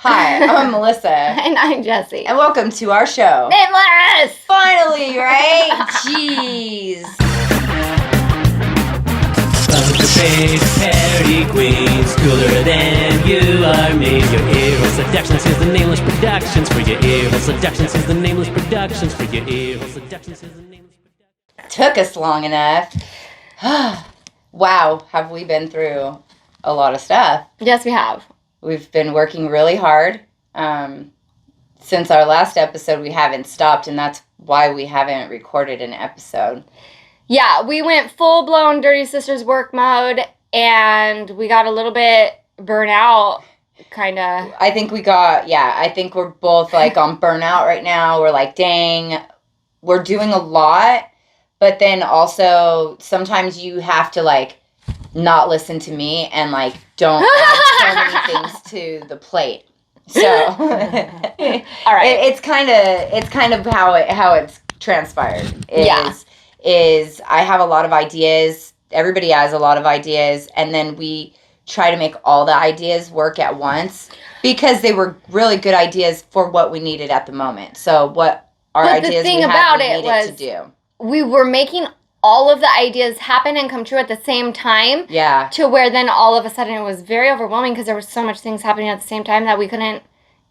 Hi, I'm Melissa. And I'm Jessie. And welcome to our show. Nameless! Finally, right? Jeez. Big party queens, cooler than you are me. Your ear seductions is the Nameless Productions. For your ear seductions is the Nameless Productions. For your ear seductions is the Nameless Productions. Took us long enough. Wow, have we been through a lot of stuff. Yes, we have. We've been working really hard. Since our last episode, we haven't stopped, and that's why we haven't recorded an episode. Yeah, we went full-blown Dirty Sisters work mode, and we got a little bit burnout, kind of. I think we're both, on burnout right now. We're like, dang, we're doing a lot, but then also sometimes you have to, not listen to me and, don't add so many things to the plate. So, all right. It's kind of how it's transpired. Is I have a lot of ideas. Everybody has a lot of ideas, and then we try to make all the ideas work at once because they were really good ideas for what we needed at the moment. So what our ideas we needed to do. We were making all of the ideas happen and come true at the same time. Yeah. To where then all of a sudden it was very overwhelming because there was so much things happening at the same time that we couldn't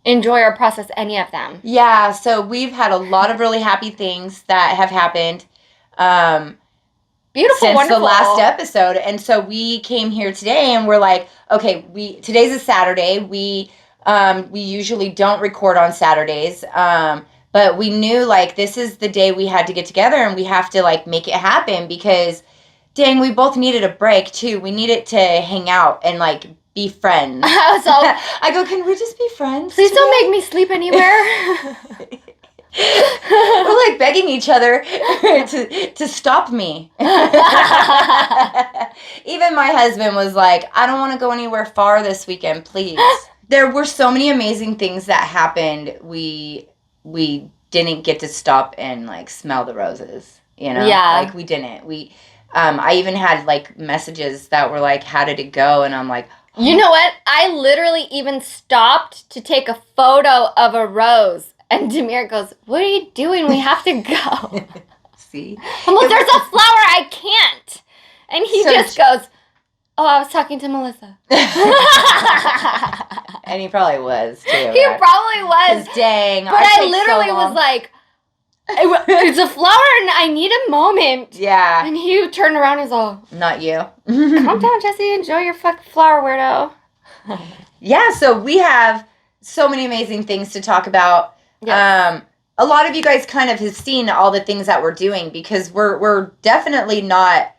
enjoy or process any of them. Yeah, so we've had a lot of really happy things that have happened. Beautiful, since wonderful. the last episode, and so we came here today and we're like, okay, today's a Saturday. We usually don't record on Saturdays, but we knew this is the day we had to get together and we have to make it happen because, dang, we both needed a break too. We needed to hang out and be friends. So I go, can we just be friends? Please don't make me sleep anywhere. We're begging each other to stop me. Even my husband was like, I don't want to go anywhere far this weekend, please. There were so many amazing things that happened. We didn't get to stop and smell the roses, Yeah. We didn't. I even had messages that were how did it go? And I'm like, oh. You know what? I literally even stopped to take a photo of a rose. And Demir goes, what are you doing? We have to go. See? I'm like, there's a flower. I can't. And he just goes, oh, I was talking to Melissa. And he probably was, too. He probably was. Dang. But I literally was like, it's a flower and I need a moment. Yeah. And he turned around and was all, not you. calm down, Jessie. Enjoy your fucking flower, weirdo. Yeah, so we have so many amazing things to talk about. Yes. A lot of you guys kind of have seen all the things that we're doing because we're definitely not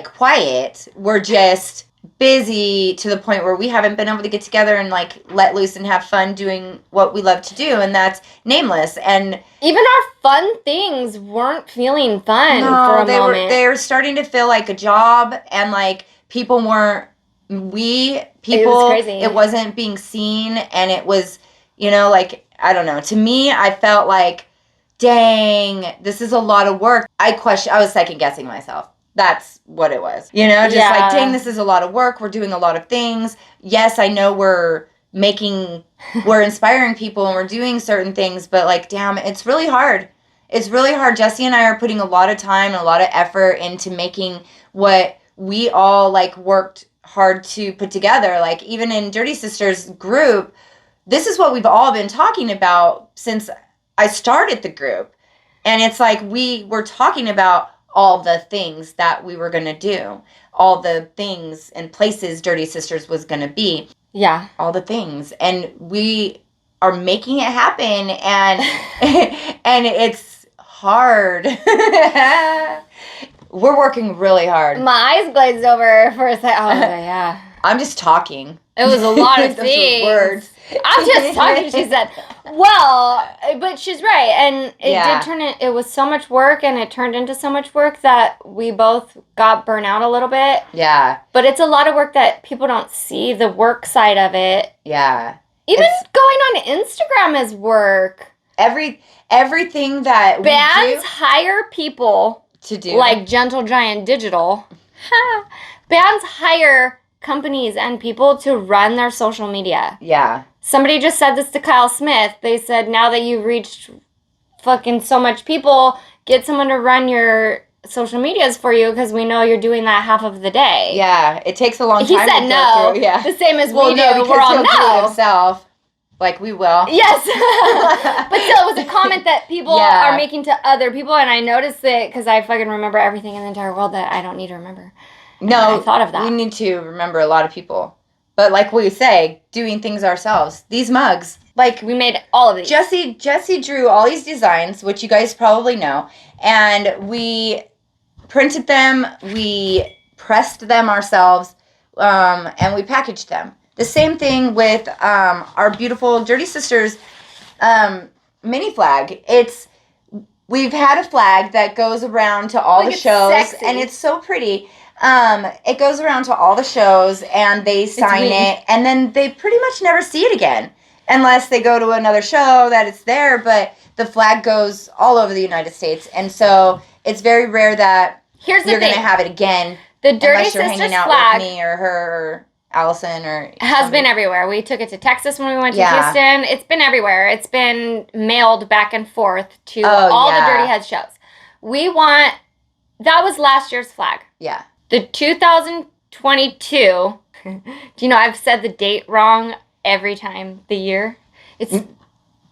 quiet. We're just busy to the point where we haven't been able to get together and let loose and have fun doing what we love to do, and that's Nameless. And even our fun things weren't feeling fun for a moment. They were starting to feel like a job, and people weren't. It was crazy. It wasn't being seen, and it was, I don't know. To me, I felt dang, this is a lot of work. I was second guessing myself. That's what it was. Dang, this is a lot of work. We're doing a lot of things. Yes, I know we're inspiring people and we're doing certain things, but damn, it's really hard. It's really hard. Jessie and I are putting a lot of time and a lot of effort into making what we all worked hard to put together. Even in Dirty Sisters group, this is what we've all been talking about since I started the group. And it's we were talking about all the things that we were going to do, all the things and places Dirty Sisters was going to be. Yeah. All the things. And we are making it happen, and and it's hard. We're working really hard. My eyes glazed over for a second. Oh, yeah. I'm just talking. It was a lot of things. Words. I'm just talking, she said. Well, but she's right. And it was so much work, and it turned into so much work that we both got burnt out a little bit. Yeah. But it's a lot of work that people don't see, the work side of it. Yeah. Even going on Instagram is work. Everything that bands hire people to do. Like Gentle Giant Digital. Bands hire companies and people to run their social media. Yeah. somebody just said this to Kyle Smith. They said, now that you've reached fucking so much people, get someone to run your social medias for you because we know you're doing that half of the day. Yeah, it takes a long time. He said to no. go through. Yeah, the same as well, we do. no, because We're all he'll do it no. himself. Like we will. Yes. But still, it was a comment that people are making to other people, and I noticed it because I fucking remember everything in the entire world that I don't need to remember. No, I thought of that. We need to remember a lot of people. But like we say, doing things ourselves. These mugs. Like, we made all of these. Jessie drew all these designs, which you guys probably know, and we printed them, we pressed them ourselves, and we packaged them. The same thing with our beautiful Dirty Sisters mini flag. We've had a flag that goes around to all the shows, sexy. And it's so pretty. It goes around to all the shows, and they sign it, and then they pretty much never see it again. Unless they go to another show that it's there, but the flag goes all over the United States. And so it's very rare that you're going to have it again. The Dirty unless you're Sisters hanging out flag with me or her or Allison or has been everywhere. We took it to Texas when we went to Houston. It's been everywhere. It's been mailed back and forth to all the Dirty Heads shows. That was last year's flag. Yeah. The 2022, do you know I've said the date wrong every time, the year? It's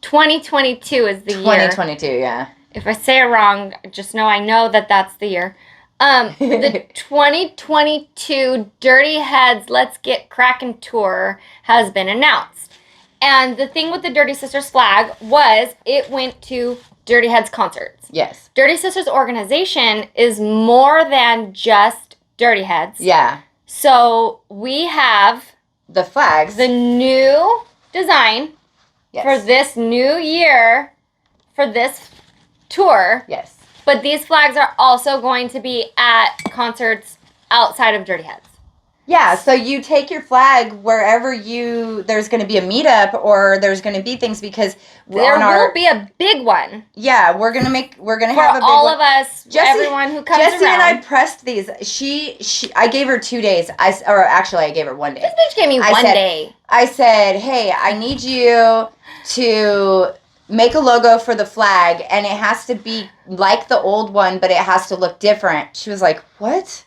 2022 is the year. 2022, yeah. If I say it wrong, just know I know that that's the year. The 2022 Dirty Heads Let's Get Crackin' Tour has been announced. And the thing with the Dirty Sisters flag was it went to Dirty Heads concerts. Yes. Dirty Sisters organization is more than just Dirty Heads. Yeah. So we have the flags. The new design for this new year, for this tour. Yes. But these flags are also going to be at concerts outside of Dirty Heads. Yeah, so you take your flag wherever there's going to be a meetup or there's going to be things because there will be a big one. Yeah, we're going to have a big one. For all of us, everyone who comes Jessie around. and I pressed these. I gave her 2 days. I gave her 1 day. This bitch gave me one day. I said, hey, I need you to make a logo for the flag, and it has to be like the old one, but it has to look different. She was like, what?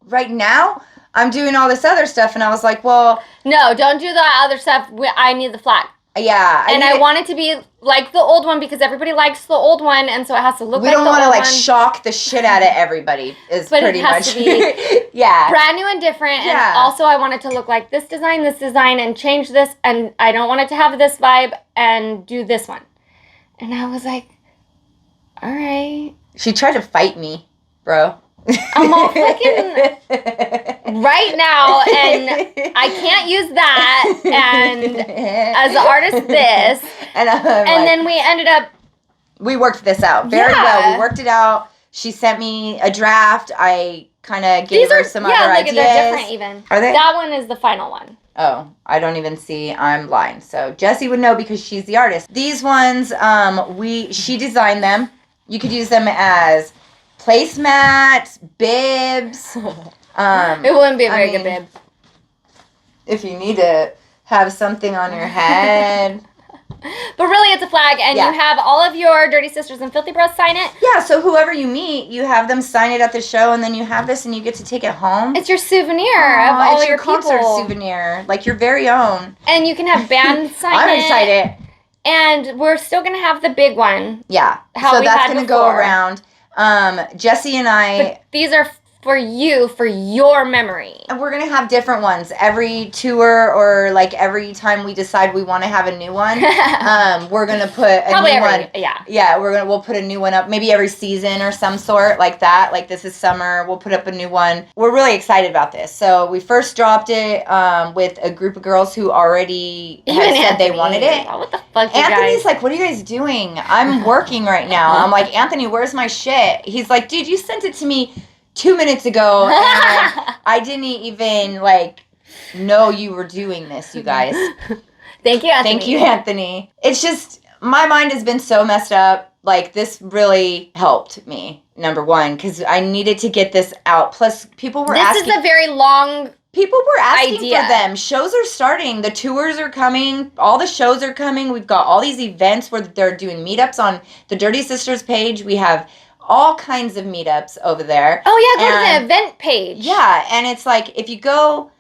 Right now, I'm doing all this other stuff, and I was like, well... No, don't do the other stuff. I need the flag. Yeah. I want it to be like the old one because everybody likes the old one, and so it has to look like the old one. We don't want to, shock the shit out of everybody, but it has to be brand new and different, and also I want it to look like this design, and change this, and I don't want it to have this vibe, and do this one. And I was like, all right. She tried to fight me, bro. I'm all fucking right now, and I can't use that, and as an artist this, and then we ended up... We worked this out very well. We worked it out. She sent me a draft. I kind of gave her some other ideas. Yeah, they're different even. Are they? That one is the final one. Oh, I don't even see. I'm blind. So Jessie would know because she's the artist. These ones, she designed them. You could use them as... placemats, bibs. It wouldn't be a very good bib. If you need to have something on your head. But really, it's a flag, and you have all of your Dirty Sisters and Filthy Bros sign it. Yeah, so whoever you meet, you have them sign it at the show, and then you have this, and you get to take it home. It's your souvenir of all your concert people. Souvenir, like your very own. And you can have bands sign it. I'm excited. And we're still going to have the big one. Yeah, so that's going to go around. Jessie and I... But these are for you, for your memory. And we're going to have different ones. Every tour or like every time we decide we want to have a new one, we're going to put a new one. Yeah. Yeah, we'll put a new one up maybe every season or some sort like that. Like this is summer, we'll put up a new one. We're really excited about this. So we first dropped it with a group of girls who already had said they wanted it. What the fuck, Anthony's like, what are you guys doing? I'm working right now. I'm like, Anthony, where's my shit? He's like, dude, you sent it to me 2 minutes ago, and I didn't even, know you were doing this, you guys. Thank you, Anthony. Thank you, Anthony. It's just, my mind has been so messed up. This really helped me, number one, because I needed to get this out. Plus, people were asking... This is a very long People were asking idea. for them. Shows are starting. The tours are coming. All the shows are coming. We've got all these events where they're doing meetups on the Dirty Sisters page. We have all kinds of meetups over there. Oh, yeah, go to the event page. Yeah, and it's like, if you go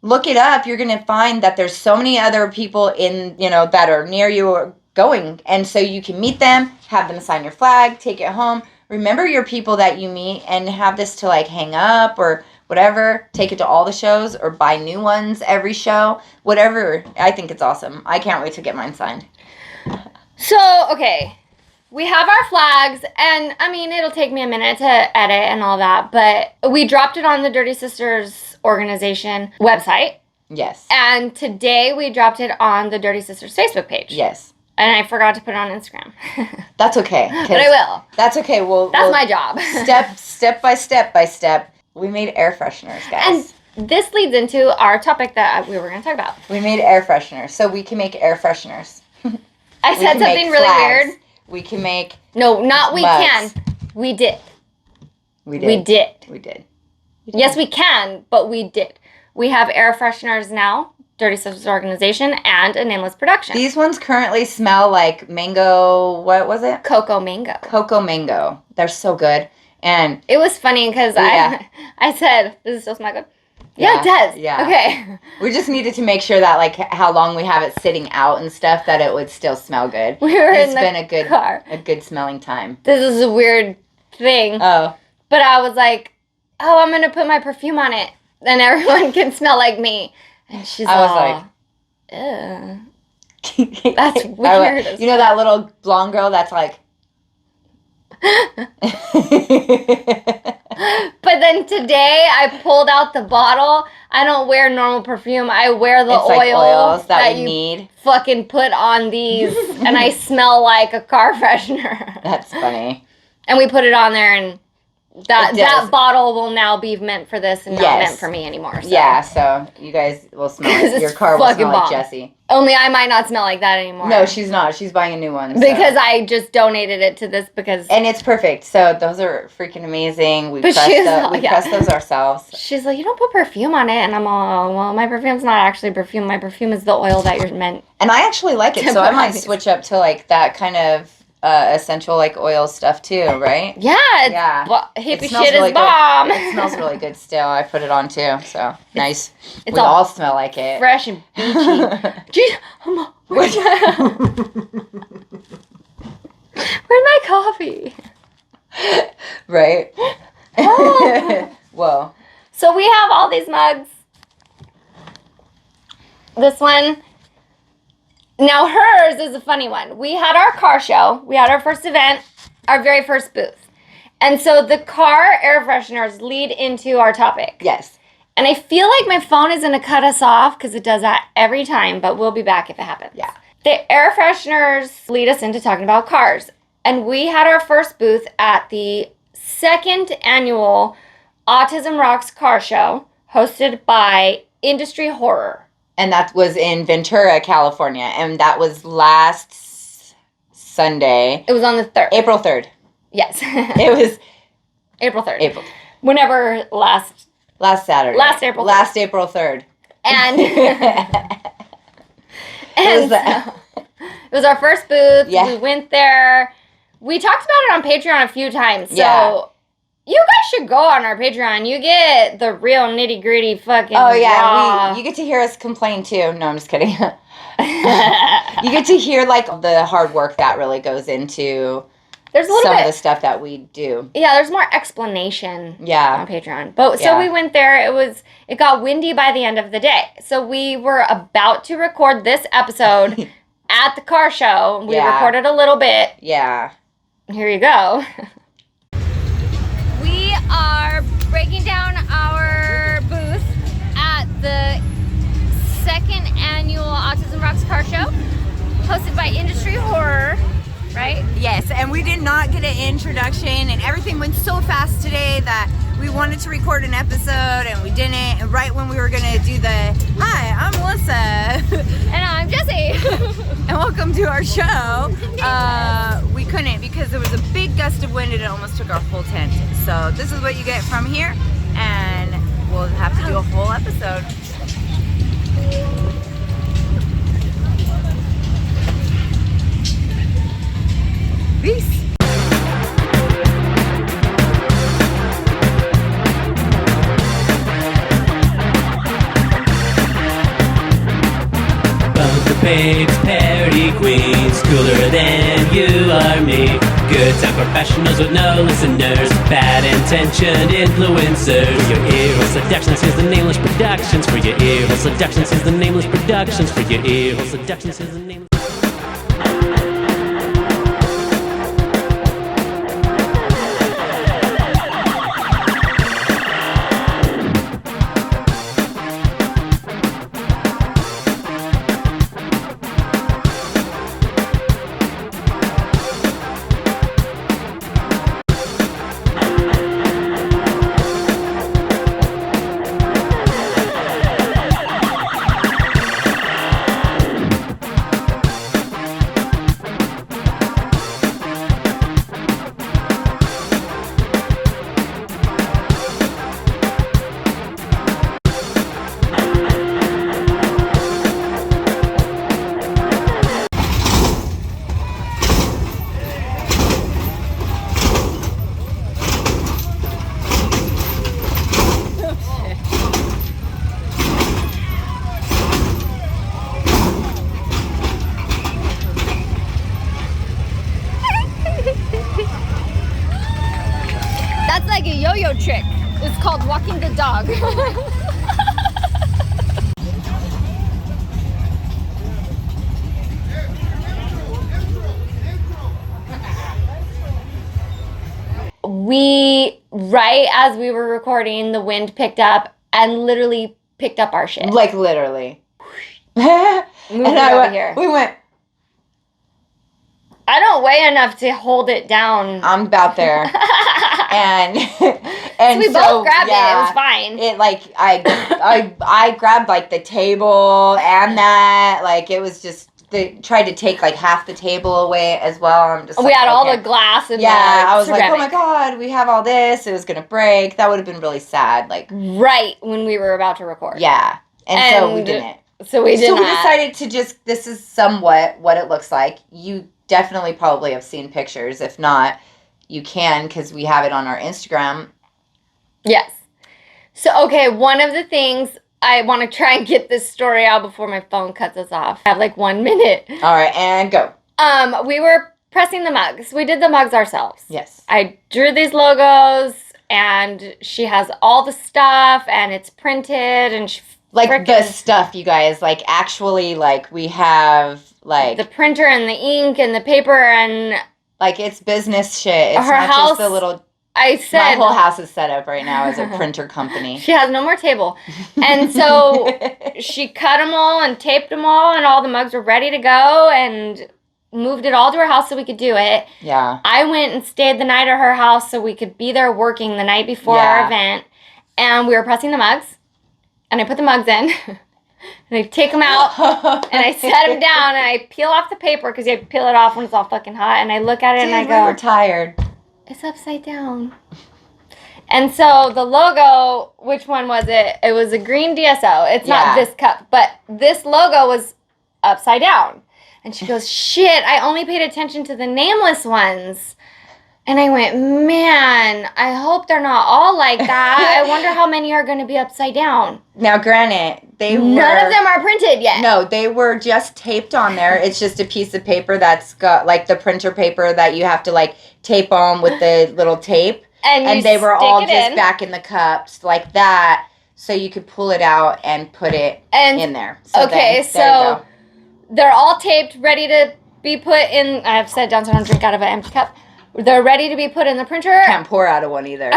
look it up, you're going to find that there's so many other people in, that are near you or going. And so you can meet them, have them sign your flag, take it home. Remember your people that you meet and have this to, like, hang up or whatever, take it to all the shows or buy new ones every show, whatever. I think it's awesome. I can't wait to get mine signed. So, okay, we have our flags, and I mean, it'll take me a minute to edit and all that, but we dropped it on the Dirty Sisters organization website. Yes. And today we dropped it on the Dirty Sisters Facebook page. Yes. And I forgot to put it on Instagram. That's okay. But I will. That's okay. That's my job. step by step. We made air fresheners, guys. And this leads into our topic that we were going to talk about. We made air fresheners, so we can make air fresheners. I said something really weird. We can make No, not we mugs. can. We did. We did. We did. We did. Yes, we can, but we did. We have air fresheners now, Dirty Sisters Organization, and a Nameless production. These ones currently smell like mango, what was it? Cocoa mango. Cocoa mango. They're so good. And It was funny because Yeah. I said, does it still smell good? Yeah, it does. Yeah. Okay. we just needed to make sure that, like, how long we have it sitting out and stuff, that it would still smell good. We were It's in the been a good car. a good smelling time. This is a weird thing. Oh. But I was like, oh, I'm going to put my perfume on it. Then everyone can smell like me. And she's I was all, ew. That's weird. You know that little blonde girl that's like... But then today I pulled out the bottle. I don't wear normal perfume. I wear the It's like oils that we you need. fucking put on these, and I smell like a car freshener. That's funny. And we put it on there, and It that does. bottle will now be meant for this and not Yes. meant for me anymore. So. Yeah, so you guys will smell 'Cause like, your it's car will fucking smell like bomb. Jessie. Only I might not smell like that anymore. No, she's not. She's buying a new one. so. Because I just donated it to this because And it's perfect. So those are freaking amazing. We But pressed she's those. not- We yeah. pressed those ourselves. she's like, you don't put perfume on it. And I'm all, well, my perfume's not actually perfume. My perfume is the oil that you're meant. And I actually like it, To so I put might on these. switch up to like that kind of essential like oil stuff too, right? Yeah, it's Yeah. hippie It smells shit really is good. bomb. It smells really good still. I put it on too, so nice. it's We all all smell like it. fresh and beachy. Jeez, where's my coffee? Right? Oh. Whoa. So we have all these mugs. This one. Now hers is a funny one. We had our car show. We had our first event, our very first booth. And so the car air fresheners lead into our topic. Yes. And I feel like my phone is going to cut us off because it does that every time, but we'll be back if it happens. Yeah. The air fresheners lead us into talking about cars. And we had our first booth at the second annual Autism Rocks car show hosted by Industry Horror. And that was in Ventura, California. And that was last Sunday. It was on the 3rd. April 3rd. Yes. It was April 3rd. April. Whenever last Saturday. Last April 3rd. Last April 3rd. And, It was and the- it was our first booth. Yeah. We went there. We talked about it on Patreon a few times. So Yeah. you guys should go on our Patreon. You get the real nitty gritty fucking Oh, yeah. raw. You get to hear us complain, too. No, I'm just kidding. You get to hear, like, the hard work that really goes into There's a little some bit. of the stuff that we do. Yeah, there's more explanation Yeah. on Patreon. But so Yeah. we went there. It got windy by the end of the day. So we were about to record this episode at the car show. We Yeah. recorded a little bit. Yeah. Here you go. We are breaking down our booth at the second annual Autism Rocks car show, hosted by Industry Horror, right? Yes, and we did not get an introduction, and everything went so fast today that we wanted to record an episode, and we didn't. And right when we were going to do the, hi, I'm Melissa, And I'm Jessie. and welcome to our show, we couldn't because there was a big gust of wind and it almost took our whole tent. So this is what you get from here, and we'll have to do a whole episode. Peace. Bunker babes, party queens, cooler than you or me. Good time professionals with no listeners, bad intentioned influencers. For your ear hole seductions, here's the Nameless Productions. For your ear hole seductions, here's the Nameless Productions. For your ear hole seductions, here's the Nameless. That's like a yo-yo trick. It's called walking the dog. Right as we were recording, the wind picked up and literally picked up our shit. Like literally. Moved it over here. We went. I don't weigh enough to hold it down. I'm about there. and So we both grabbed it. It was fine. It like I grabbed like the table and that, like it was just they tried to take like half the table away as well. I'm just we like, had all okay. the glass and I was like, oh ceramic. my god, we have all this. It was gonna break. That would have been really sad. Like Right when we were about to record. yeah, and so we didn't. So we So we decided to just. This is somewhat what it looks like. You definitely probably have seen pictures. If not, you can because we have it on our Instagram. Yes. So, okay, one of the things, I want to try and get this story out before my phone cuts us off. I have like 1 minute. All right, and go. We were pressing the mugs. We did the mugs ourselves. Yes. I drew these logos, and she has all the stuff, and it's printed, and she Like the stuff, you guys. Like actually, like we have like the printer and the ink and the paper and like it's business shit. It's her not house. just a little. I said My whole house is set up right now as a printer company. she has no more table, and so she cut them all and taped them all the mugs were ready to go and moved it all to her house so we could do it. Yeah. I went and stayed the night at her house so we could be there working the night before our event, and we were pressing the mugs, and I put the mugs in. And I take them out, and I set them down, and I peel off the paper because you have to peel it off when it's all fucking hot. And I look at it, and I go, we were tired. it's upside down. And so the logo, which one was it? It was a green DSO. It's not this cup, but this logo was upside down. And she goes, shit, I only paid attention to the Nameless ones. And I went, man, I hope they're not all like that. I wonder how many are going to be upside down. Now, granted, None of them are printed yet. No, they were just taped on there. It's just a piece of paper that's got, like, the printer paper that you have to, like, tape on with the little tape. And they were all just in. back in the cups like that, so you could pull it out and put it in there. So okay, so they're all taped, ready to be put in. I have set it down so I don't drink out of an empty cup. They're ready to be put in the printer. Can't pour out of one either.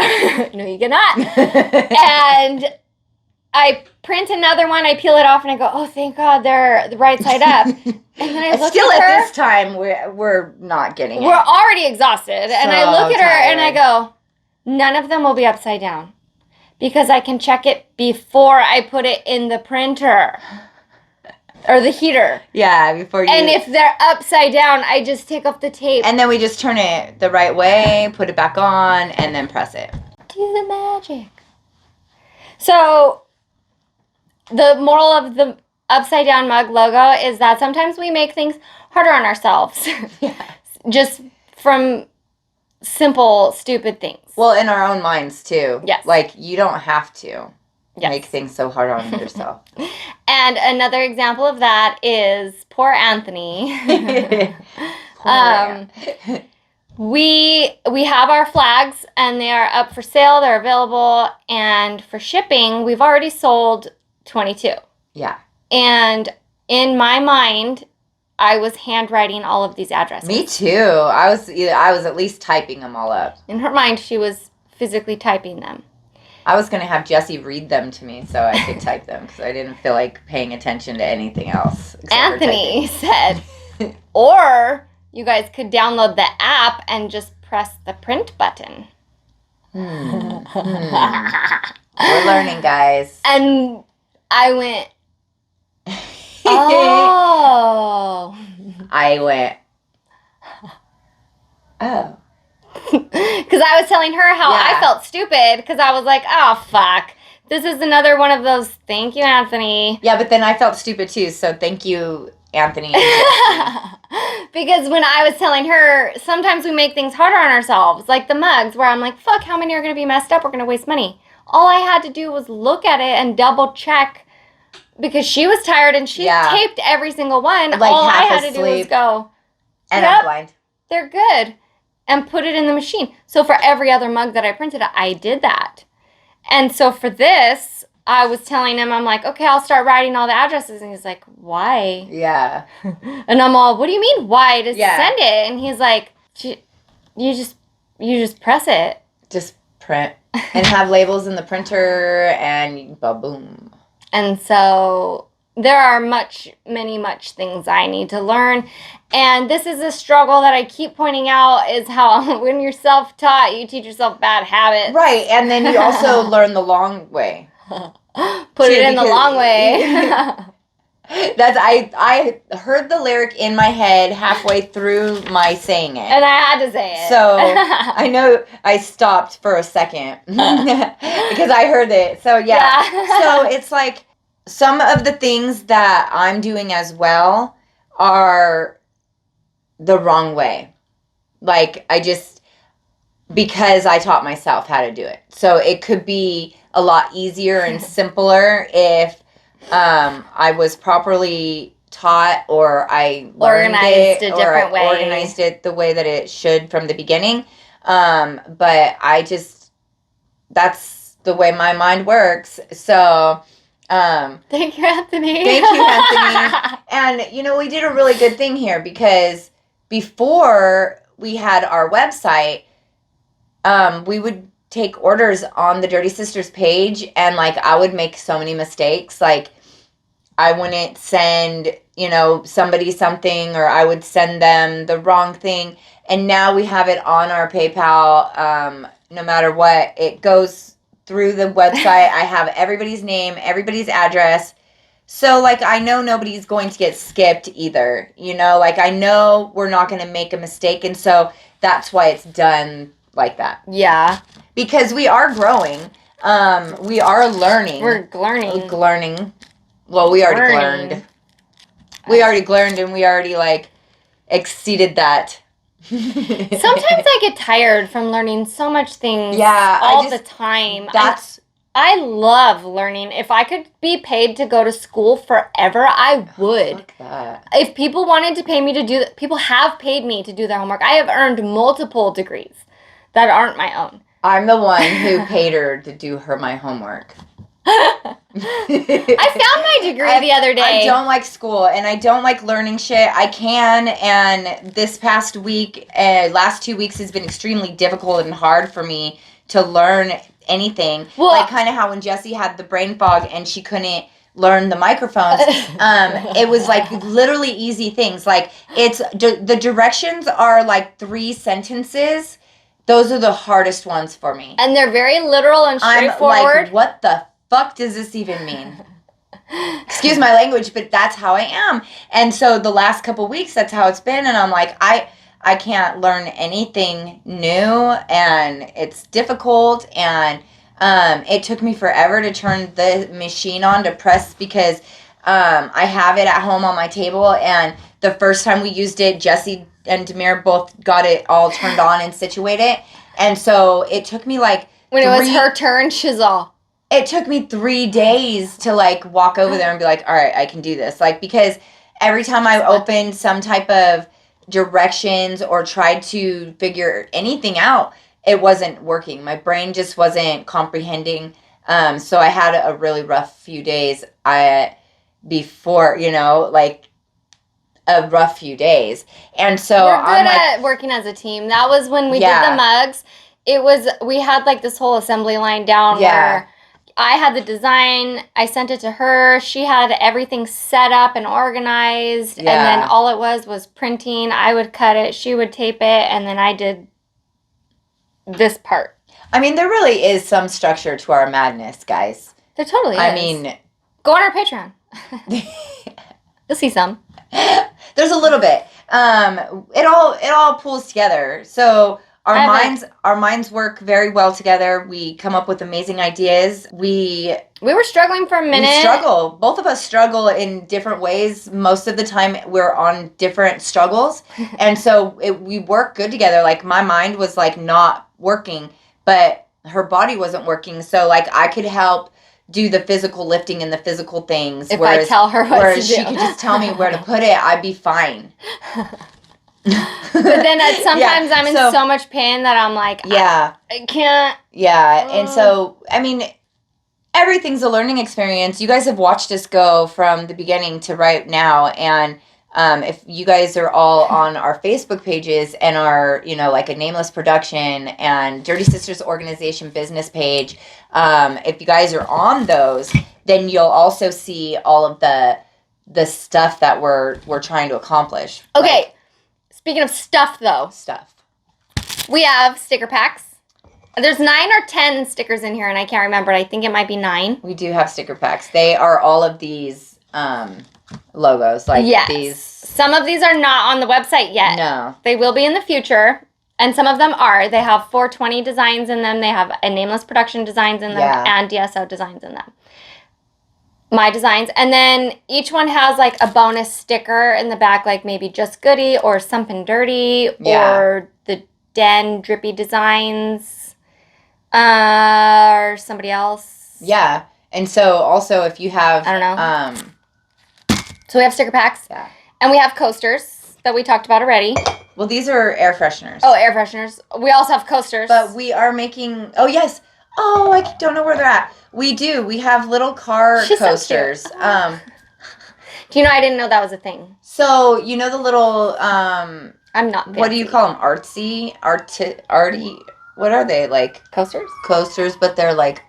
No, you cannot. And I print another one. I peel it off and I go, oh, thank God they're the right side up. And then I look Still at her. at this time, we're not getting it. We're already exhausted. And I look at her and I go, none of them will be upside down because I can check it before I put it in the printer. Or the heater. Yeah, before you... And if they're upside down, I just take off the tape. And then we just turn it the right way, put it back on, and then press it. Do the magic. So, the moral of the upside down mug logo is that sometimes we make things harder on ourselves. Yeah. Just from simple, stupid things. Well, in our own minds, too. Yes. Like, you don't have to Yes. make things so hard on yourself. And another example of that is poor Anthony. Poor We have our flags and they are up for sale. They're available, and for shipping, we've already sold 22. Yeah. And in my mind, I was handwriting all of these addresses. Me too. I was at least typing them all up. In her mind, she was physically typing them. I was going to have Jessie read them to me so I could type them because I didn't feel like paying attention to anything else. Anthony said, or you guys could download the app and just press the print button. We're learning, guys. And I went, oh. I went, oh. Because I was telling her how I felt stupid because I was like, oh, fuck. This is another one of those, thank you, Anthony. Yeah, but then I felt stupid too, so thank you, Anthony. Because when I was telling her, sometimes we make things harder on ourselves, like the mugs, where I'm like, fuck, how many are going to be messed up? We're going to waste money. All I had to do was look at it and double check because she was tired and she taped every single one. Like all I half had to do was asleep. go, And I'm blind. they're good, and put it in the machine. So for every other mug that I printed, I did that. And so for this, I was telling him, I'm like, okay, I'll start writing all the addresses. And he's like, why? Yeah. And I'm all, what do you mean, why? To Yeah. send it? And he's like, you just press it. Just print. And have labels in the printer and ba-boom. And so there are many things I need to learn. And this is a struggle that I keep pointing out is how when you're self-taught, you teach yourself bad habits. Right, and then you also learn the long way. Put it in the long way. That's I heard the lyric in my head halfway through my saying it. And I had to say it. So I know I stopped for a second because I heard it. So yeah. So it's like some of the things that I'm doing as well are the wrong way. Like because I taught myself how to do it. So it could be a lot easier and simpler if I was properly taught or I learned organized it a different way. Organized it the way that it should from the beginning. But that's the way my mind works. So thank you, Anthony. Thank you, Anthony. And, we did a really good thing here because before we had our website, we would take orders on the Dirty Sisters page, and, I would make so many mistakes. I wouldn't send, somebody something, or I would send them the wrong thing. And now we have it on our PayPal, no matter what. It goes through the website. I have everybody's name, everybody's address. So, I know nobody's going to get skipped either. I know we're not going to make a mistake. And so that's why it's done like that. Yeah. Because we are growing. We are learning. We're learning. Learning. Well, we already learned. We already learned, and we already, exceeded that. Sometimes I get tired from learning so much things all the time. I love learning. If I could be paid to go to school forever, I would. Fuck that. If people wanted to pay me to do that, people have paid me to do their homework. I have earned multiple degrees that aren't my own. I'm the one who paid her to do my homework. I found my degree the other day. I don't like school, and I don't like learning shit. I can, and this past week, last 2 weeks has been extremely difficult and hard for me to learn anything. Well, kind of how when Jessie had the brain fog and she couldn't learn the microphones, it was literally easy things. The directions are 3 sentences. Those are the hardest ones for me. And they're very literal and straightforward. I'm like, what the fuck does this even mean? Excuse my language, but that's how I am. And so the last couple weeks, that's how it's been. And I'm like, I can't learn anything new, and it's difficult. And It took me forever to turn the machine on to press because I have it at home on my table, and the first time we used it, Jessie and Demir both got it all turned on and situated. And so it took me like when it was her turn, she's all. It took me 3 days to like walk over there and be like, all right, I can do this. Like, because every time I opened some type of directions or tried to figure anything out, it wasn't working. My brain just wasn't comprehending. So I had a really rough few days before, like a rough few days. And so we're good at working as a team. That was when we did the mugs. We had like this whole assembly line down where I had the design. I sent it to her. She had everything set up and organized. And then all it was printing. I would cut it. She would tape it. And then I did this part. I mean, there really is some structure to our madness, guys. There totally is. I mean, go on our Patreon. You'll see some. There's a little bit. It all pulls together. So our minds work very well together. We come up with amazing ideas. We were struggling for a minute. We struggle. Both of us struggle in different ways. Most of the time, we're on different struggles, and so we work good together. Like, my mind was like not working, but her body wasn't working. So like, I could help do the physical lifting and the physical things. If I tell her what to do. She could just tell me where to put it, I'd be fine. But then sometimes I'm in so much pain that I'm like, I can't. Yeah, and so, I mean, everything's a learning experience. You guys have watched us go from the beginning to right now, and if you guys are all on our Facebook pages and our, like a Nameless production and Dirty Sisters organization business page, if you guys are on those, then you'll also see all of the stuff that we're trying to accomplish. Okay. Like, speaking of stuff, though. We have sticker packs. There's 9 or 10 stickers in here, and I can't remember. I think it might be 9. We do have sticker packs. They are all of these logos. Like these. Some of these are not on the website yet. No. They will be in the future, and some of them are. They have 420 designs in them. They have a Nameless production designs in them and DSO designs in them. My designs. And then each one has like a bonus sticker in the back, like maybe Just Goody or Something Dirty or the Den Drippy Designs or somebody else. Yeah. And so also if you have... I don't know. So we have sticker packs. Yeah. And we have coasters that we talked about already. Well, these are air fresheners. Oh, air fresheners. We also have coasters. But we are making... Oh, yes. Oh, I don't know where they're at. We do. We have little car coasters. So cute. Do you know I didn't know that was a thing? So, you know the little... I'm not fancy. What do you call them? Arty? What are they? Like... Coasters? Coasters, but they're like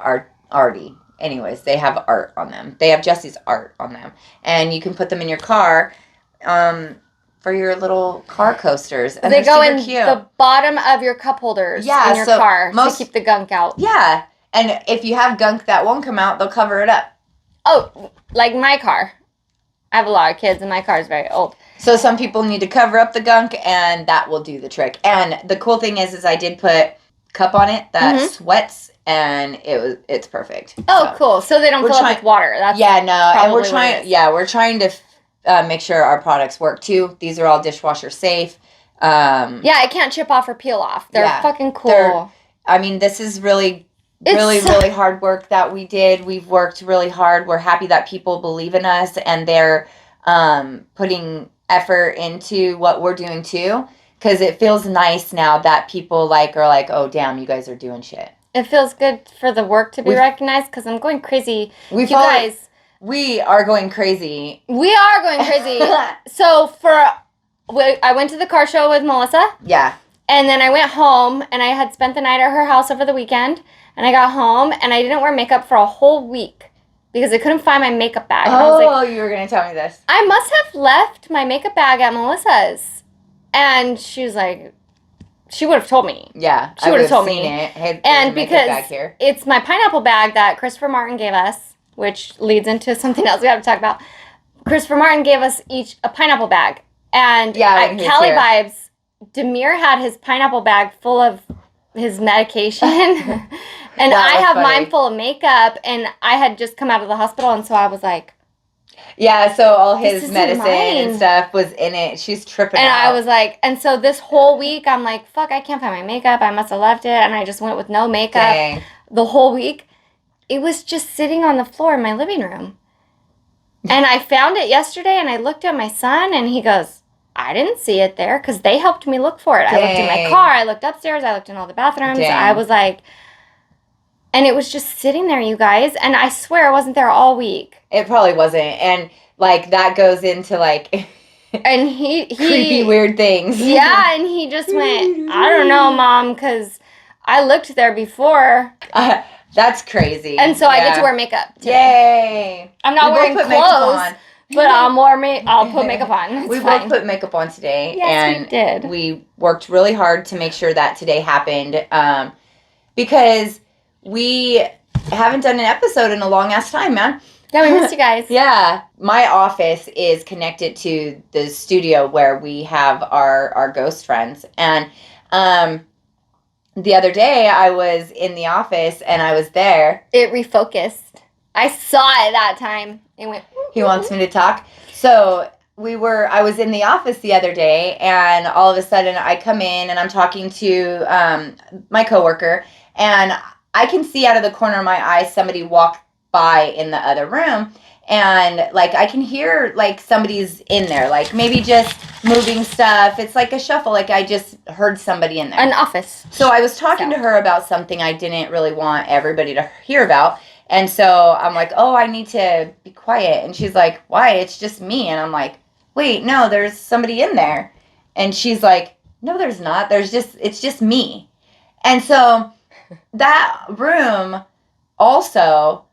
arty. Anyways, they have art on them. They have Jessie's art on them. And you can put them in your car for your little car coasters. And they go in cute. The bottom of your cup holders in your car to keep the gunk out. Yeah. And if you have gunk that won't come out, they'll cover it up. Oh, like my car. I have a lot of kids and my car is very old. So some people need to cover up the gunk, and that will do the trick. And the cool thing is I did put cup on it that sweats, and it's perfect. Oh, so cool. So they don't fill up with water. That's and we're trying to make sure our products work too. These are all dishwasher safe. It can't chip off or peel off. They're fucking cool. This is really hard work that we did. We've worked really hard. We're happy that people believe in us, and they're putting effort into what we're doing too, because it feels nice now that people are like, oh damn, you guys are doing shit. It feels good for the work to be recognized, because I'm going crazy. We are going crazy. We are going crazy. So I went to the car show with Melissa. Yeah. And then I went home, and I had spent the night at her house over the weekend. And I got home, and I didn't wear makeup for a whole week because I couldn't find my makeup bag. And I was like, you were going to tell me this. I must have left my makeup bag at Melissa's. And she was like, she would have told me. Yeah. She would have told me. Hey, and because it's my pineapple bag that Christopher Martin gave us, which leads into something else we have to talk about. Christopher Martin gave us each a pineapple bag. And at Cali Vibes, Demir had his pineapple bag full of his medication. And That I was have funny. mine full of makeup, and I had just come out of the hospital, and so I was like, Yeah, so all This his isn't medicine and mine. stuff was in it. She's tripping and out. I was like, and so this whole week, I'm like, fuck, I can't find my makeup. I must have left it, and I just went with no makeup Dang. the whole week. It was just sitting on the floor in my living room. And I found it yesterday, and I looked at my son, and he goes, I didn't see it there, because they helped me look for it. I looked in my Dang. car, I looked upstairs, I looked in all the bathrooms. Dang. I was like, and it was just sitting there, you guys, and I swear it wasn't there all week. It probably wasn't. And, like, that goes into, like, And he creepy, weird things. Yeah, and he just went, I don't know, Mom, because I looked there before. That's crazy. And so I get to Yeah. wear makeup today. Yay. I'm not We both wearing put makeup clothes, on. but I'll put makeup on. It's We fine. both put makeup on today. Yes, and we did. We worked really hard to make sure that today happened because we haven't done an episode in a long ass time, man. Yeah, we missed you guys. Yeah. My office is connected to the studio where we have our ghost friends. And the other day I was in the office and I was there. It refocused. I saw it that time. It went. He wants me to talk. So I was in the office the other day, and all of a sudden I come in and I'm talking to my coworker, and I can see out of the corner of my eye somebody walk by in the other room, and like I can hear like somebody's in there, like maybe just moving stuff. It's like a shuffle, like I just heard somebody in there. An office. So I was talking to her about something I didn't really want everybody to hear about. And so I'm like, oh, I need to be quiet. And she's like, why? It's just me. And I'm like, wait, no, there's somebody in there. And she's like, no, there's not. It's just me. And so that room also,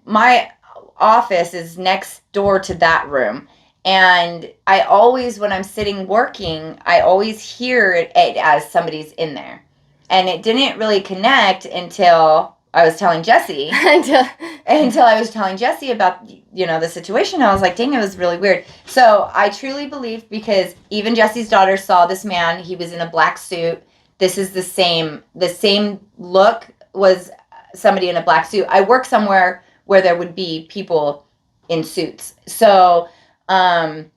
my office is next door to that room. And I always, when I'm sitting working, I always hear it as somebody's in there. And it didn't really connect until I was telling Jessie. Until I was telling Jessie about, the situation. I was like, dang, it was really weird. So I truly believe, because even Jessie's daughter saw this man. He was in a black suit. This is the same look, was somebody in a black suit. I work somewhere where there would be people in suits. So when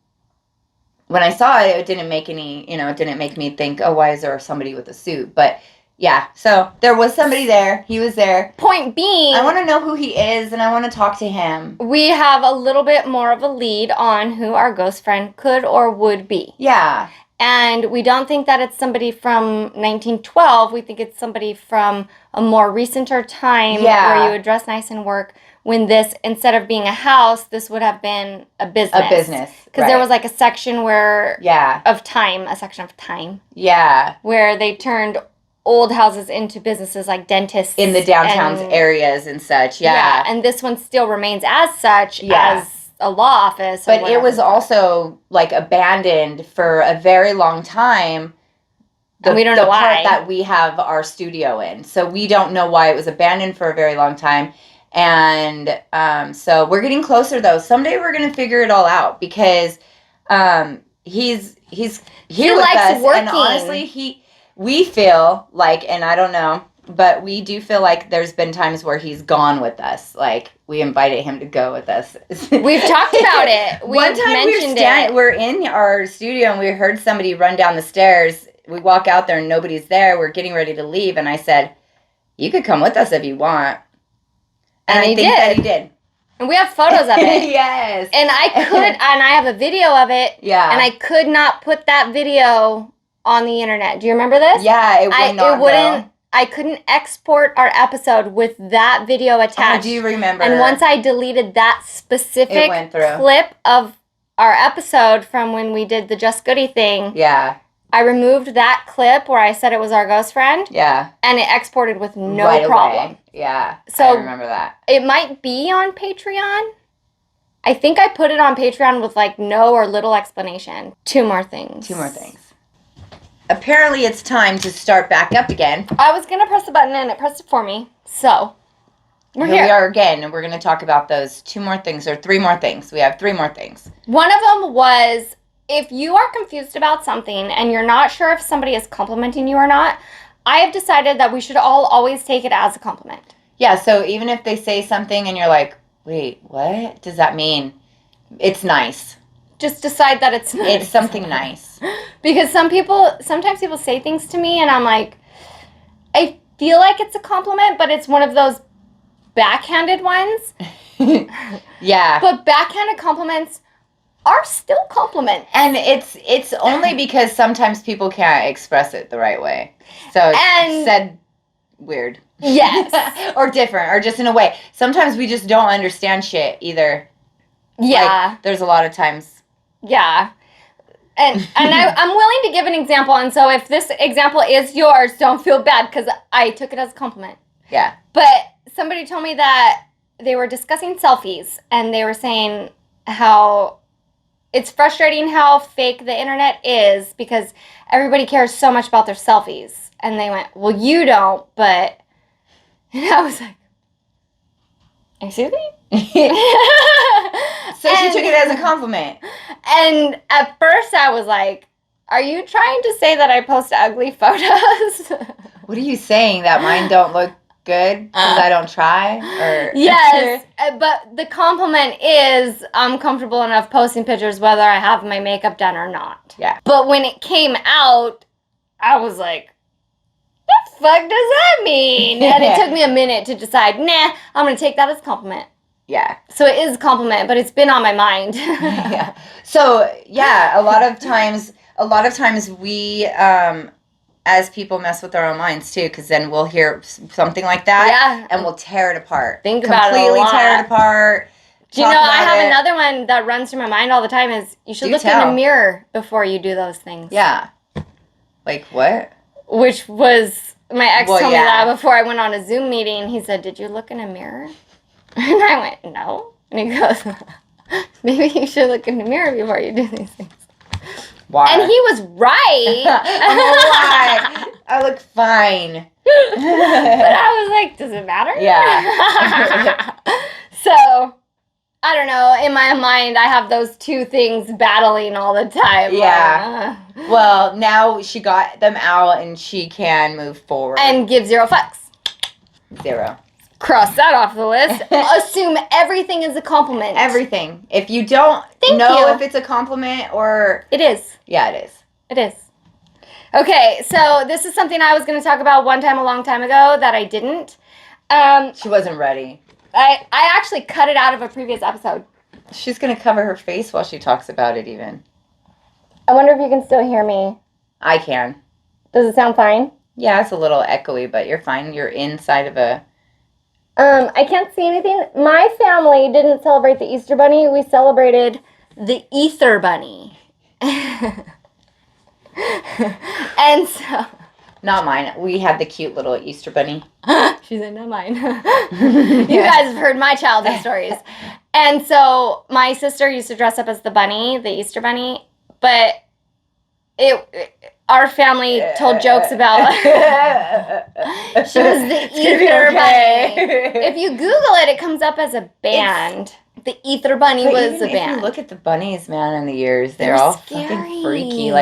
I saw it, it didn't make me think, oh, why is there somebody with a suit? But yeah, so there was somebody there. He was there. Point being, I want to know who he is, and I want to talk to him. we have a little bit more of a lead on who our ghost friend could or would be. Yeah. And we don't think that it's somebody from 1912. We think it's somebody from a more recenter time where you would dress nice and work. When this, instead of being a house, this would have been a business. A business. Because there was like a section where... Yeah. A section of time. Yeah. Where they turned old houses into businesses like dentists. In the downtown areas and such, yeah. And this one still remains as such as a law office. But it was also like abandoned for a very long time. And we don't know why. The part that we have our studio in. So we don't know why it was abandoned for a very long time. And so we're getting closer, though. Someday we're going to figure it all out, because he's here with us. Working. And honestly, we feel like, and I don't know, but we do feel like there's been times where he's gone with us. Like, we invited him to go with us. We've talked about it. One time we're in our studio and we heard somebody run down the stairs. We walk out there and nobody's there. We're getting ready to leave. And I said, you could come with us if you want. And I think that he did. And we have photos of it. Yes. And I have a video of it. Yeah. And I could not put that video on the internet. Do you remember this? Yeah, it wouldn't. I couldn't export our episode with that video attached. I do remember. And once I deleted that specific clip of our episode from when we did the Just Goody thing. Yeah. I removed that clip where I said it was our ghost friend. Yeah. And it exported with no problem. Away. Yeah. So I remember that. It might be on Patreon. I think I put it on Patreon with like no or little explanation. Two more things. Apparently it's time to start back up again. I was going to press the button and it pressed it for me. So, here we are again, and we're going to talk about those 2 more things, or 3 more things. We have 3 more things. One of them was, if you are confused about something and you're not sure if somebody is complimenting you or not, I have decided that we should all always take it as a compliment. Yeah, so even if they say something and you're like, wait, what does that mean? It's nice. Just decide that it's nice. It's something nice. Because sometimes people say things to me and I'm like, I feel like it's a compliment, but it's one of those backhanded ones. Yeah. But backhanded compliments are still compliments. And it's only because sometimes people can't express it the right way. So it's said weird. Yes. Or different, or just in a way. Sometimes we just don't understand shit either. Yeah. Like, there's a lot of times. Yeah. And I'm willing to give an example. And so if this example is yours, don't feel bad because I took it as a compliment. Yeah. But somebody told me that they were discussing selfies and they were saying how it's frustrating how fake the internet is because everybody cares so much about their selfies. And they went, well, you don't, but... And I was like, excuse me? So she took it as a compliment. And at first I was like, are you trying to say that I post ugly photos? What are you saying? That mine don't look good because I don't try? Or Yes, but the compliment is I'm comfortable enough posting pictures whether I have my makeup done or not. Yeah. But when it came out, I was like, the fuck does that mean? And it took me a minute to decide, nah, I'm going to take that as a compliment. Yeah. So it is a compliment, but it's been on my mind. Yeah. So, yeah, a lot of times we, as people, mess with our own minds, too, because then we'll hear something like that, and we'll tear it apart. Think about it a Completely lot. tear it apart. Do you know, I have another one that runs through my mind all the time is you should look in the mirror before you do those things. Yeah. Like, what? Which was, my ex told me that before I went on a Zoom meeting. He said, did you look in a mirror? And I went, no. And he goes, maybe you should look in the mirror before you do these things. Why? And he was right. Why? I look fine. But I was like, does it matter? Yeah. So, I don't know. In my mind, I have those two things battling all the time. Yeah. Well, now she got them out and she can move forward. And give 0 fucks. 0. Cross that off the list. Assume everything is a compliment. Everything. If you don't know if it's a compliment or... It is. Yeah, it is. It is. Okay, so this is something I was going to talk about one time a long time ago that I didn't. She wasn't ready. I actually cut it out of a previous episode. She's going to cover her face while she talks about it even. I wonder if you can still hear me. I can. Does it sound fine? Yeah, it's a little echoey, but you're fine. You're inside of a... I can't see anything. My family didn't celebrate the Easter Bunny. We celebrated the Ether Bunny. And so... Not mine. We had the cute little Easter bunny. She said, not mine. You guys have heard my childhood stories. And so my sister used to dress up as the bunny, the Easter Bunny, but our family told jokes about she was the Ether Bunny. If you Google it, it comes up as a band. The Ether Bunny was a band. If you look at the bunnies, man, in the years, they're all scary. fucking freaky.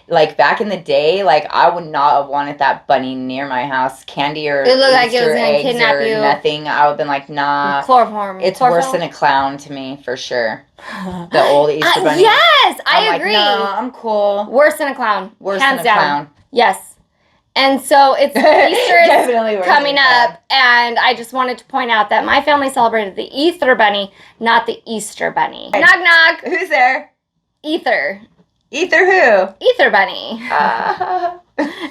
Like back in the day, like I would not have wanted that bunny near my house. Candy or it looked like it Easter was gonna eggs kidnap or you. nothing. I would have been like, nah. Chloroform. It's worse than a clown to me, for sure. The old Easter bunny. Yes, I I'm agree. Like, no, I'm cool. Worse than a clown. Worse Hands than a down. clown. Yes. And so it's Easter Definitely is coming up, and I just wanted to point out that my family celebrated the Ether Bunny, not the Easter Bunny. Knock knock. Who's there? Ether. Ether who? Ether Bunny.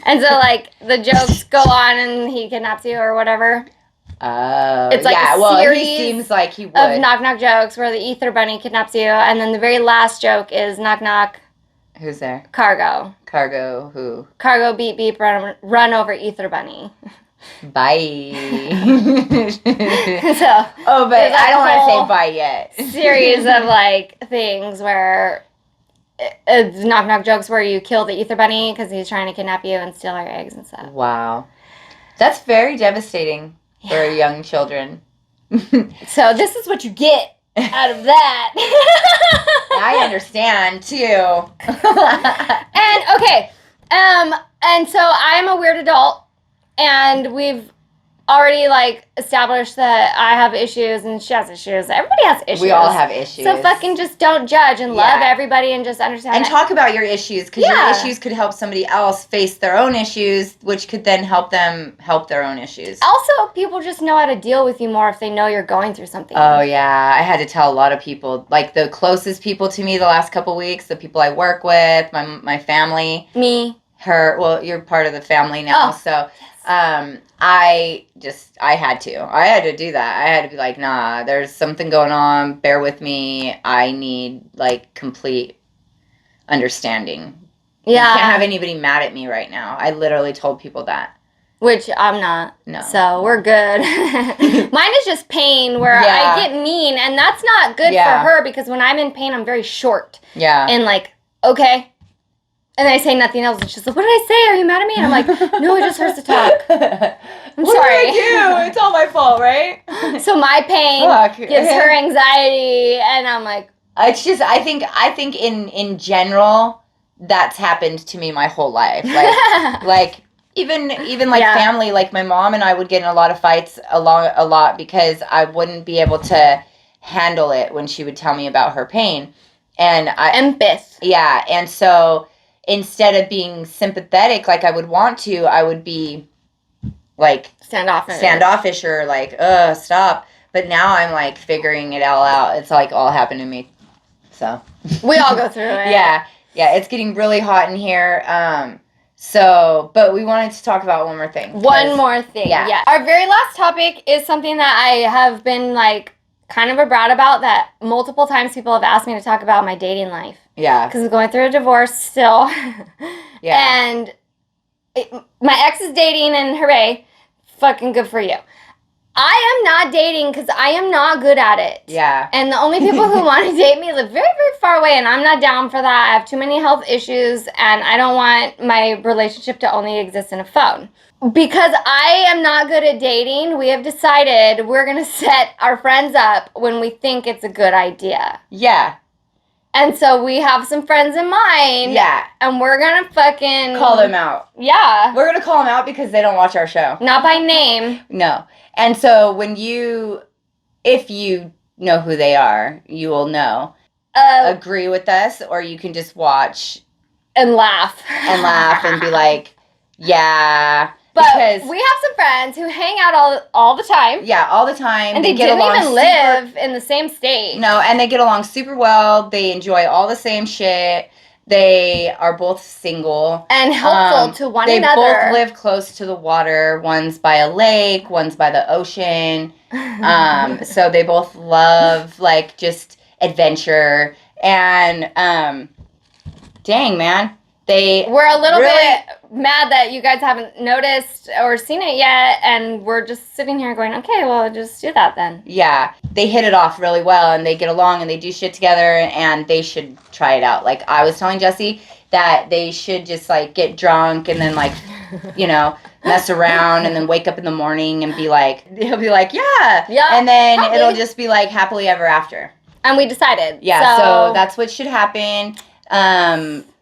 And so like the jokes go on and he kidnaps you or whatever. Oh, it's like a series he seems like he would. of knock knock jokes where the Ether Bunny kidnaps you, and then the very last joke is knock knock. Who's there? Cargo. Cargo who? Cargo beep beep run over Ether Bunny. Bye. So, oh, but I don't want to say bye yet. Series of like things where knock knock jokes where you kill the Ether Bunny because he's trying to kidnap you and steal your eggs and stuff. Wow, that's very devastating for young children. So this is what you get out of that. I understand too. And okay, and so I'm a weird adult. And we've already, like, established that I have issues and she has issues. Everybody has issues. We all have issues. So fucking just don't judge and love everybody and just understand. And talk about your issues, because your issues could help somebody else face their own issues, which could then help them help their own issues. Also, people just know how to deal with you more if they know you're going through something. Oh, yeah. I had to tell a lot of people, like the closest people to me the last couple weeks, the people I work with, my family. Me. Her. Well, you're part of the family now, so... I had to do that. I had to be like, nah, there's something going on. Bear with me. I need, like, complete understanding. Yeah. I can't have anybody mad at me right now. I literally told people that. Which I'm not. No. So we're good. Mine is just pain where I get mean, and that's not good for her, because when I'm in pain, I'm very short. Yeah. And like, okay. And I say nothing else, and she's like, what did I say? Are you mad at me? And I'm like, no, it just hurts to talk. I'm what sorry. What did I do? It's all my fault, right? So my pain gives her anxiety, and I'm like... It's just, I think in general, that's happened to me my whole life. Like even like family, like my mom and I would get in a lot of fights a lot because I wouldn't be able to handle it when she would tell me about her pain. And Empath. Yeah, and so... Instead of being sympathetic like I would want to, I would be like standoffish or like, stop. But now I'm like figuring it all out. It's like all happened to me. So we all go through it. Yeah. It's getting really hot in here. But we wanted to talk about one more thing. One more thing. Yeah. Our very last topic is something that I have been like kind of a brat about, that multiple times people have asked me to talk about my dating life. Yeah. Because I'm going through a divorce still. Yeah. And my ex is dating, and hooray, fucking good for you. I am not dating because I am not good at it. Yeah. And the only people who want to date me live very, very far away, and I'm not down for that. I have too many health issues, and I don't want my relationship to only exist in a phone. Because I am not good at dating, we have decided we're going to set our friends up when we think it's a good idea. Yeah. And so we have some friends in mind. Yeah. And we're going to fucking... Call them out. Yeah. We're going to call them out because they don't watch our show. Not by name. No. And so if you know who they are, you will know. Agree with us, or you can just watch. And laugh. And be like, yeah... But we have some friends who hang out all the time. Yeah, all the time. And they didn't even live in the same state. No, and they get along super well. They enjoy all the same shit. They are both single. And helpful to one another. They both live close to the water. One's by a lake, one's by the ocean. So they both love, like, just adventure. And, dang, man. We're a little bit mad that you guys haven't noticed or seen it yet, and we're just sitting here going, okay, well, just do that then. Yeah, they hit it off really well, and they get along, and they do shit together, and they should try it out. Like, I was telling Jessie that they should just, like, get drunk and then, like, you know, mess around and then wake up in the morning and be like, he'll be like, yeah. And then it'll just be, like, happily ever after. And we decided. Yeah, so that's what should happen.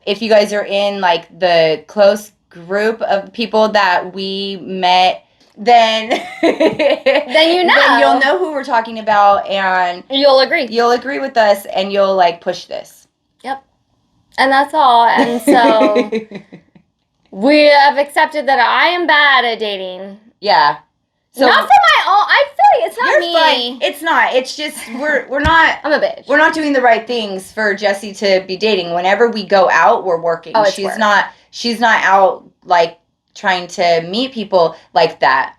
If you guys are in, like, the close group of people that we met, then then you know. Then you'll know who we're talking about, and you'll agree. You'll agree with us, and you'll, like, push this. Yep. And that's all. And so we have accepted that I am bad at dating. Yeah. So not for my own. I feel like it's not me. Fine. It's not. It's just we're not. I'm a bitch. We're not doing the right things for Jessie to be dating. Whenever we go out, we're working. Oh, she's not. She's not out like trying to meet people like that.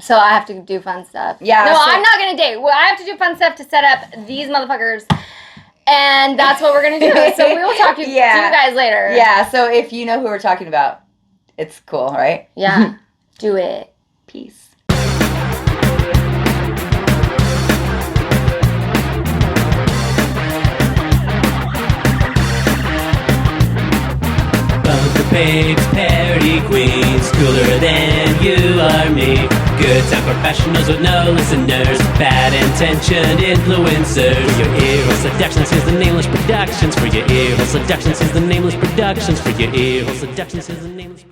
So I have to do fun stuff. Yeah. No, I'm not gonna date. Well, I have to do fun stuff to set up these motherfuckers. And that's what we're gonna do. So we will talk to you guys later. Yeah. So if you know who we're talking about, it's cool, right? Yeah. Do it. Peace. Babes, party queens, cooler than you or me. Good time professionals with no listeners, bad intentioned influencers. For your ear hole seductions, here's the Nameless Productions. For your ear hole seductions, here's the Nameless Productions. For your ear hole seductions, here's the Nameless